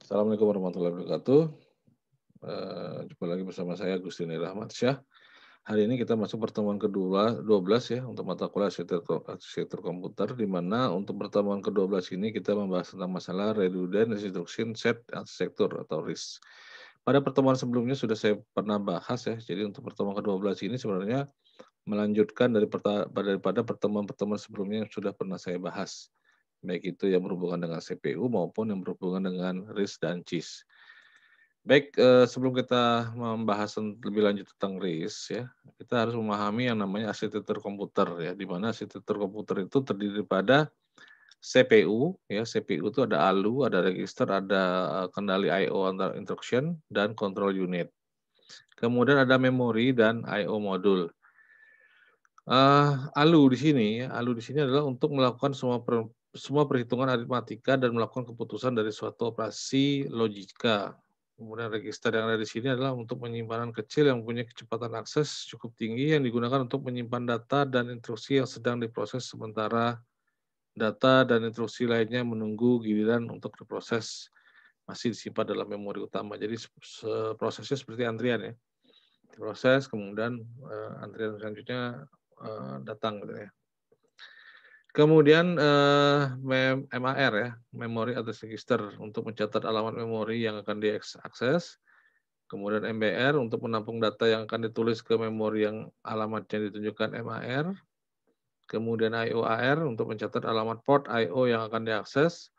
Assalamualaikum warahmatullahi wabarakatuh. Jumpa lagi bersama saya Agustin Rahmatsyah. Hari ini kita masuk pertemuan kedua 12 ya untuk mata kuliah arsitektur komputer, di mana untuk pertemuan ke-12 ini kita membahas tentang masalah redundant instruction set arsitektur atau RIS. Pada pertemuan sebelumnya sudah saya pernah bahas ya. Jadi untuk pertemuan ke-12 ini sebenarnya melanjutkan daripada pertemuan-pertemuan sebelumnya yang sudah pernah saya bahas. Baik itu yang berhubungan dengan CPU maupun yang berhubungan dengan RIS dan CIS. Baik, sebelum kita membahas lebih lanjut tentang RIS ya, kita harus memahami yang namanya arsitektur komputer ya, di mana arsitektur komputer itu terdiri pada CPU ya, CPU itu ada ALU, ada register, ada kendali I/O antar instruction dan control unit. Kemudian ada memori dan I/O modul. ALU di sini adalah untuk melakukan semua perhitungan aritmatika dan melakukan keputusan dari suatu operasi logika. Kemudian register yang ada di sini adalah untuk penyimpanan kecil yang mempunyai kecepatan akses cukup tinggi yang digunakan untuk menyimpan data dan instruksi yang sedang diproses, sementara data dan instruksi lainnya menunggu giliran untuk diproses, masih disimpan dalam memori utama. Jadi prosesnya seperti antrian ya. Proses kemudian antrian selanjutnya datang gitu ya. Kemudian MAR ya, Memory Address Register untuk mencatat alamat memori yang akan diakses. Kemudian MBR untuk menampung data yang akan ditulis ke memori yang alamatnya ditunjukkan MAR. Kemudian IOAR untuk mencatat alamat port IO yang akan diakses.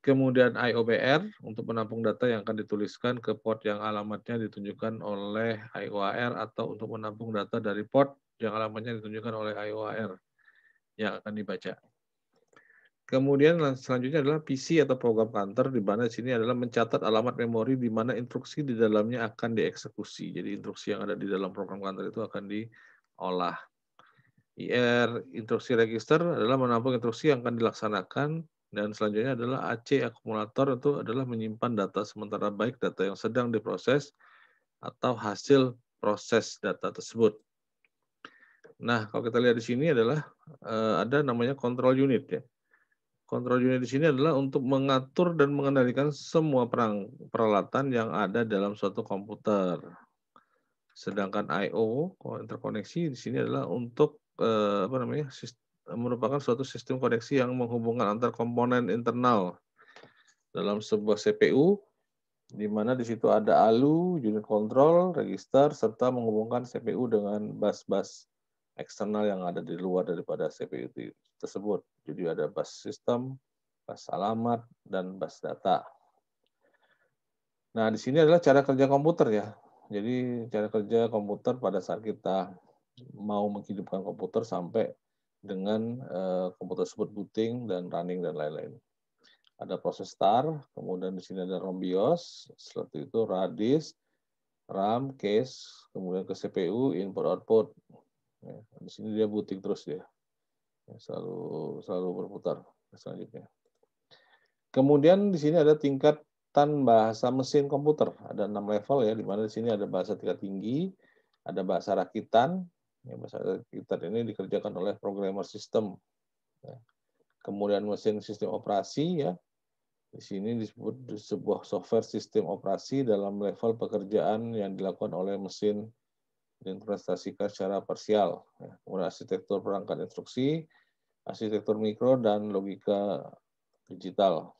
Kemudian IOBR untuk menampung data yang akan dituliskan ke port yang alamatnya ditunjukkan oleh IOAR atau untuk menampung data dari port yang alamatnya ditunjukkan oleh IOAR yang akan dibaca. Kemudian selanjutnya adalah PC atau program counter, di mana di sini adalah mencatat alamat memori di mana instruksi di dalamnya akan dieksekusi. Jadi instruksi yang ada di dalam program counter itu akan diolah. IR instruksi register adalah menampung instruksi yang akan dilaksanakan, dan selanjutnya adalah AC akumulator itu adalah menyimpan data sementara, baik data yang sedang diproses atau hasil proses data tersebut. Nah, kalau kita lihat di sini adalah ada namanya control unit ya. Control unit di sini adalah untuk mengatur dan mengendalikan semua peralatan yang ada dalam suatu komputer. Sedangkan I/O interkoneksi di sini adalah untuk merupakan suatu sistem koneksi yang menghubungkan antar komponen internal dalam sebuah CPU, di mana di situ ada ALU, unit control, register, serta menghubungkan CPU dengan bus-bus eksternal yang ada di luar daripada CPU tersebut. Jadi ada bus sistem, bus alamat, dan bus data. Nah, di sini adalah cara kerja komputer ya. Jadi cara kerja komputer pada saat kita mau menghidupkan komputer sampai dengan komputer tersebut booting dan running dan lain-lain. Ada proses start, kemudian di sini ada ROM BIOS, seperti itu RADIS, RAM, cache, kemudian ke CPU, input output. Ya, di sini dia booting terus dia. Ya, selalu berputar selanjutnya. Kemudian di sini ada tingkatan bahasa mesin komputer. Ada 6 level ya, di mana di sini ada bahasa tingkat tinggi, ada bahasa rakitan. Ya, bahasa rakitan ini dikerjakan oleh programmer sistem. Ya. Kemudian mesin sistem operasi ya. Di sini disebut sebuah software sistem operasi dalam level pekerjaan yang dilakukan oleh mesin diinvestasikan secara parsial. Ya. Kemudian arsitektur perangkat instruksi, arsitektur mikro, dan logika digital.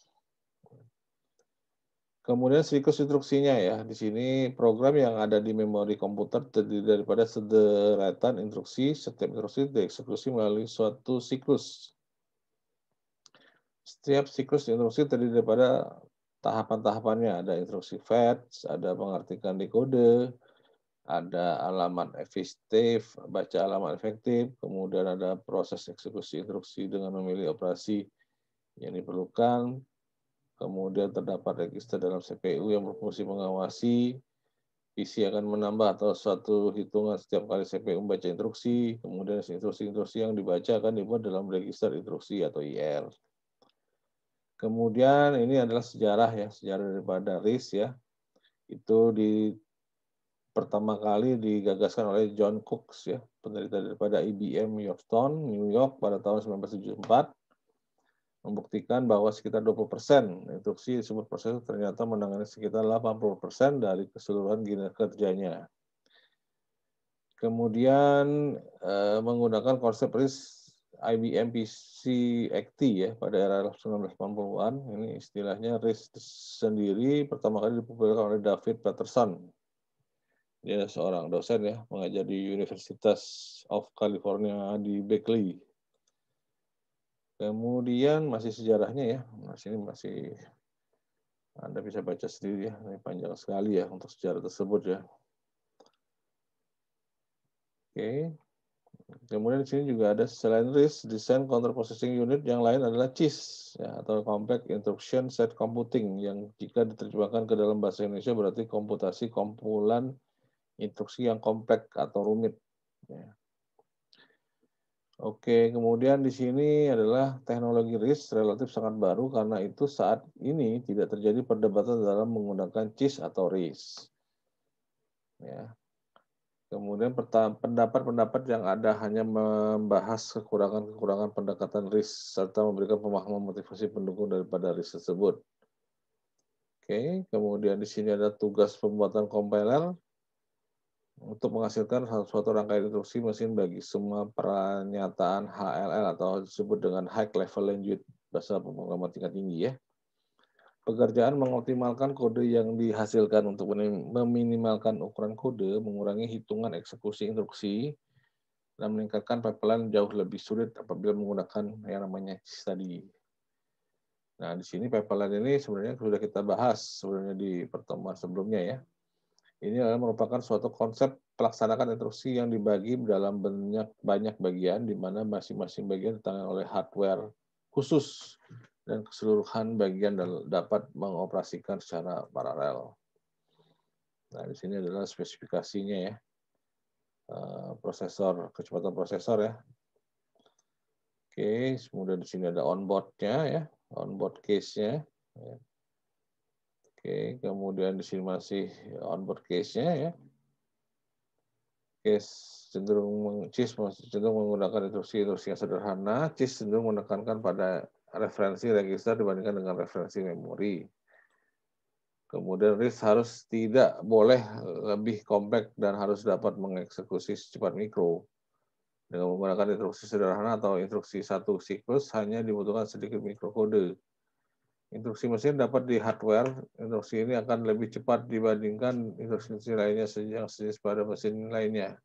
Kemudian siklus instruksinya ya. Di sini program yang ada di memori komputer terdiri daripada sederetan instruksi. Setiap instruksi dieksekusi melalui suatu siklus. Setiap siklus instruksi terdiri daripada tahapan-tahapannya. Ada instruksi fetch, ada mengartikan dekode, ada alamat efektif, baca alamat efektif, kemudian ada proses eksekusi instruksi dengan memilih operasi yang diperlukan. Kemudian terdapat register dalam CPU yang berfungsi mengawasi. PC akan menambah atau suatu hitungan setiap kali CPU membaca instruksi. Kemudian instruksi-instruksi yang dibaca akan dibuat dalam register instruksi atau IR. Kemudian ini adalah sejarah ya, sejarah daripada RIS ya. Itu pertama kali digagaskan oleh John Cooks ya, peneliti daripada IBM Yorktown, New York pada tahun 1974. membuktikan bahwa sekitar 20% instruksi disebut proses ternyata menangani sekitar 80% dari keseluruhan kerjanya. Kemudian menggunakan konsep risk IBM PC-XT ya pada era 1980-an. Ini istilahnya risk sendiri pertama kali dipopulerkan oleh David Peterson. Dia seorang dosen ya, mengajar di Universitas of California di Berkeley. Kemudian masih sejarahnya ya, nah sini masih Anda bisa baca sendiri ya, ini panjang sekali ya untuk sejarah tersebut ya. Oke. Kemudian di sini juga ada selain RISC, Design Control Processing Unit yang lain adalah CIS ya, atau Complex Instruction Set Computing yang jika diterjemahkan ke dalam bahasa Indonesia berarti komputasi kumpulan instruksi yang kompleks atau rumit. Ya. Oke, kemudian di sini adalah teknologi RISC relatif sangat baru karena itu saat ini tidak terjadi perdebatan dalam menggunakan CIS atau RISC. Ya. Kemudian pendapat-pendapat yang ada hanya membahas kekurangan-kekurangan pendekatan RISC serta memberikan pemahaman motivasi pendukung daripada RISC tersebut. Oke, kemudian di sini ada tugas pembuatan compiler untuk menghasilkan suatu rangkaian instruksi mesin bagi semua pernyataan HLL atau disebut dengan High Level Language, bahasa pemrograman tingkat tinggi ya. Pekerjaan mengoptimalkan kode yang dihasilkan untuk meminimalkan ukuran kode, mengurangi hitungan eksekusi instruksi, dan meningkatkan pipeline jauh lebih sulit apabila menggunakan yang namanya CIS tadi. Nah, di sini pipeline ini sebenarnya sudah kita bahas sebenarnya di pertemuan sebelumnya ya. Ini adalah merupakan suatu konsep pelaksanakan instruksi yang dibagi dalam banyak bagian, di mana masing-masing bagian ditangani oleh hardware khusus dan keseluruhan bagian dapat mengoperasikan secara paralel. Nah, di sini adalah spesifikasinya ya, prosesor, kecepatan prosesor ya. Oke, kemudian di sini ada onboard-nya ya, onboard case-nya. Oke, kemudian di sini masih onboard case-nya ya. CIS cenderung menggunakan instruksi-instruksi yang sederhana. CIS cenderung menekankan pada referensi register dibandingkan dengan referensi memori. Kemudian RISC harus tidak boleh lebih kompleks dan harus dapat mengeksekusi secepat mikro. Dengan menggunakan instruksi sederhana atau instruksi satu siklus hanya dibutuhkan sedikit mikrokode. Instruksi mesin dapat di hardware. Instruksi ini akan lebih cepat dibandingkan instruksi lainnya yang sejenis pada mesin lainnya.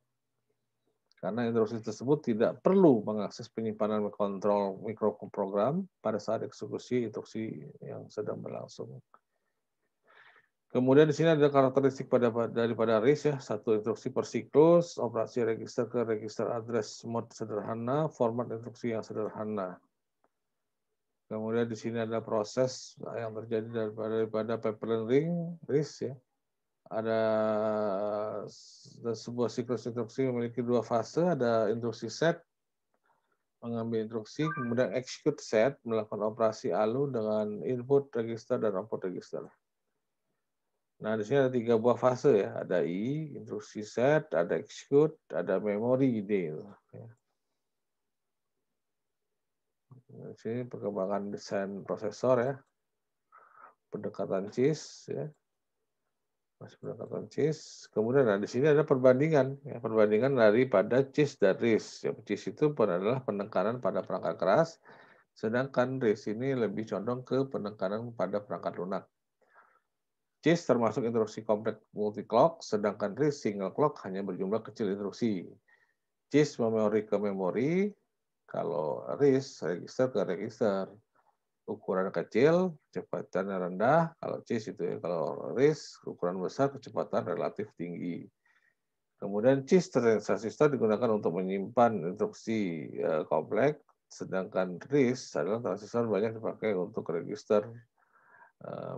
Karena instruksi tersebut tidak perlu mengakses penyimpanan kontrol mikroprogram pada saat eksekusi instruksi yang sedang berlangsung. Kemudian di sini ada karakteristik daripada RISC ya, satu instruksi per siklus, operasi register ke register address mode sederhana, format instruksi yang sederhana. Kemudian di sini ada proses yang terjadi daripada pipeline ring RISC ya. Ada sebuah siklus instruksi memiliki dua fase, ada instruksi set, mengambil instruksi, kemudian execute set, melakukan operasi ALU dengan input register dan output register. Nah, di sini ada 3 buah fase ya, ada instruksi set, ada execute, ada memory D. Di sini perkembangan desain prosesor ya, pendekatan CIS ya, masih pendekatan CIS. Kemudian di sini ada perbandingan, ya, perbandingan daripada CIS dan RISC. Ya, CIS itu adalah penekanan pada perangkat keras, sedangkan RISC ini lebih condong ke penekanan pada perangkat lunak. CIS termasuk instruksi kompleks multi-clock, sedangkan RISC single clock hanya berjumlah kecil instruksi. CIS memori ke memori, kalau RISC register ke register. Ukuran kecil, kecepatannya rendah, kalau CIS itu ya. Kalau RISC ukuran besar, kecepatan relatif tinggi. Kemudian CIS transistor digunakan untuk menyimpan instruksi kompleks, sedangkan RISC adalah transistor banyak dipakai untuk register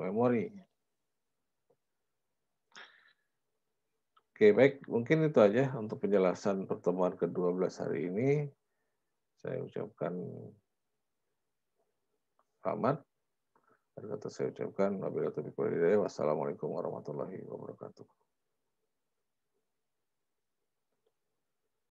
memori. Oke, baik. Mungkin itu aja untuk penjelasan pertemuan ke-12 hari ini. Saya ucapkan selamat. Dan kata saya ucapkan wabillahi taufiq wal hidayah. Wassalamualaikum warahmatullahi wabarakatuh.